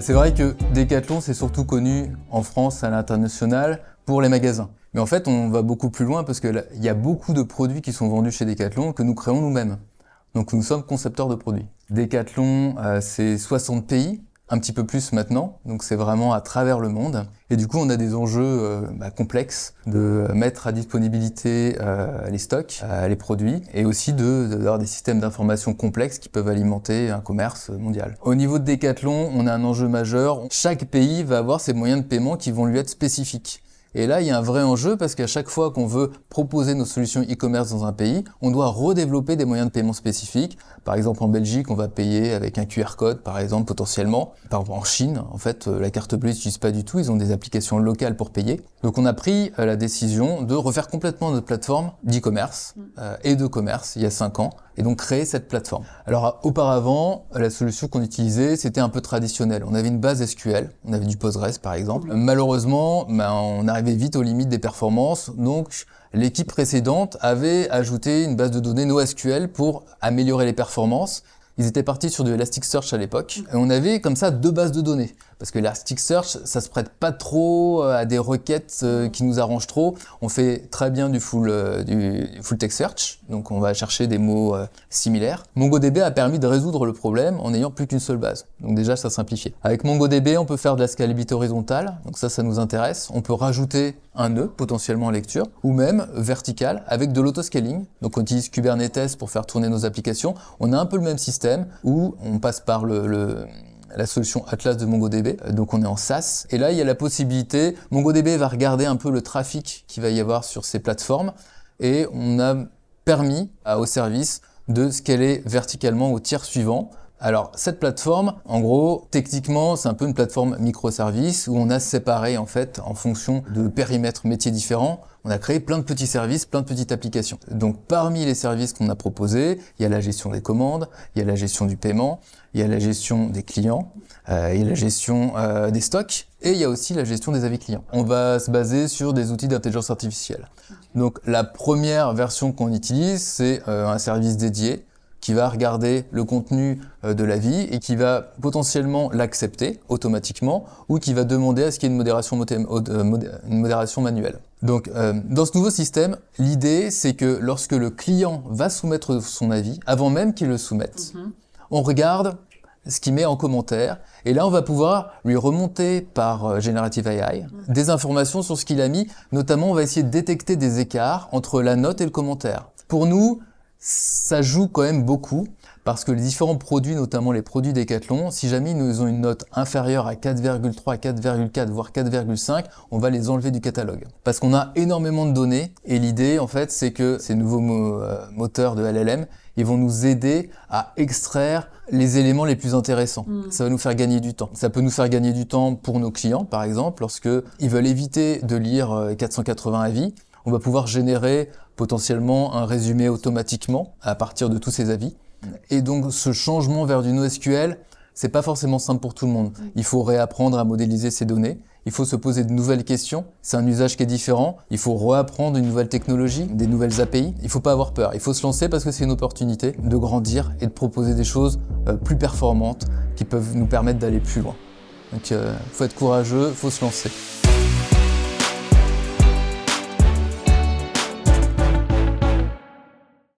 C'est vrai que Decathlon, c'est surtout connu en France, à l'international, pour les magasins. Mais en fait, on va beaucoup plus loin parce qu'il y a beaucoup de produits qui sont vendus chez Decathlon que nous créons nous-mêmes. Donc nous sommes concepteurs de produits. Decathlon, c'est 60 pays, un petit peu plus maintenant, donc c'est vraiment à travers le monde. Et du coup, on a des enjeux complexes de mettre à disponibilité les stocks, les produits, et aussi d'avoir des systèmes d'information complexes qui peuvent alimenter un commerce mondial. Au niveau de Decathlon, on a un enjeu majeur. Chaque pays va avoir ses moyens de paiement qui vont lui être spécifiques. Et là, il y a un vrai enjeu parce qu'à chaque fois qu'on veut proposer nos solutions e-commerce dans un pays, on doit redévelopper des moyens de paiement spécifiques. Par exemple, en Belgique, on va payer avec un QR code, par exemple, potentiellement. Par exemple, en Chine, en fait, la carte bleue, ils n'utilisent pas du tout. Ils ont des applications locales pour payer. Donc, on a pris la décision de refaire complètement notre plateforme d'e-commerce et de commerce il y a 5 ans. Et donc, créer cette plateforme. Alors, auparavant, la solution qu'on utilisait, c'était un peu traditionnel. On avait une base SQL. On avait du Postgres, par exemple. Malheureusement, on arrivait vite aux limites des performances. Donc, l'équipe précédente avait ajouté une base de données NoSQL pour améliorer les performances. Ils étaient partis sur du Elasticsearch à l'époque. Et on avait comme ça 2 bases de données. Parce que Elasticsearch, ça se prête pas trop à des requêtes qui nous arrangent trop. On fait très bien du full text search. Donc on va chercher des mots similaires. MongoDB a permis de résoudre le problème en n'ayant plus qu'une seule base. Donc déjà, ça simplifie. Avec MongoDB, on peut faire de la scalabilité horizontale. Donc ça nous intéresse. On peut rajouter un nœud potentiellement en lecture ou même vertical avec de l'autoscaling. Donc on utilise Kubernetes pour faire tourner nos applications. On a un peu le même système où on passe par la solution Atlas de MongoDB, donc on est en SaaS. Et là, il y a la possibilité, MongoDB va regarder un peu le trafic qu'il va y avoir sur ces plateformes et on a permis au service de scaler verticalement au tiers suivant. Alors, cette plateforme, en gros, techniquement, c'est un peu une plateforme microservice où on a séparé, en fait, en fonction de périmètres métiers différents, on a créé plein de petits services, plein de petites applications. Donc, parmi les services qu'on a proposés, il y a la gestion des commandes, il y a la gestion du paiement, il y a la gestion des clients, il y a la gestion des stocks et il y a aussi la gestion des avis clients. On va se baser sur des outils d'intelligence artificielle. Donc, la première version qu'on utilise, c'est un service dédié qui va regarder le contenu de l'avis et qui va potentiellement l'accepter automatiquement ou qui va demander à ce qu'il y ait une modération manuelle. Donc, dans ce nouveau système, l'idée, c'est que lorsque le client va soumettre son avis, avant même qu'il le soumette, on regarde ce qu'il met en commentaire et là, on va pouvoir lui remonter par Generative AI des informations sur ce qu'il a mis. Notamment, on va essayer de détecter des écarts entre la note et le commentaire. Pour nous, ça joue quand même beaucoup parce que les différents produits, notamment les produits Decathlon, si jamais ils ont une note inférieure à 4,3, 4,4, voire 4,5, on va les enlever du catalogue. Parce qu'on a énormément de données et l'idée, en fait, c'est que ces nouveaux moteurs de LLM, ils vont nous aider à extraire les éléments les plus intéressants. Ça va nous faire gagner du temps. Ça peut nous faire gagner du temps pour nos clients, par exemple, lorsque ils veulent éviter de lire 480 avis. On va pouvoir générer potentiellement un résumé automatiquement à partir de tous ces avis. Et donc, ce changement vers du NoSQL, c'est pas forcément simple pour tout le monde. Il faut réapprendre à modéliser ces données. Il faut se poser de nouvelles questions. C'est un usage qui est différent. Il faut réapprendre une nouvelle technologie, des nouvelles API. Il faut pas avoir peur. Il faut se lancer parce que c'est une opportunité de grandir et de proposer des choses plus performantes qui peuvent nous permettre d'aller plus loin. Donc, faut être courageux, faut se lancer.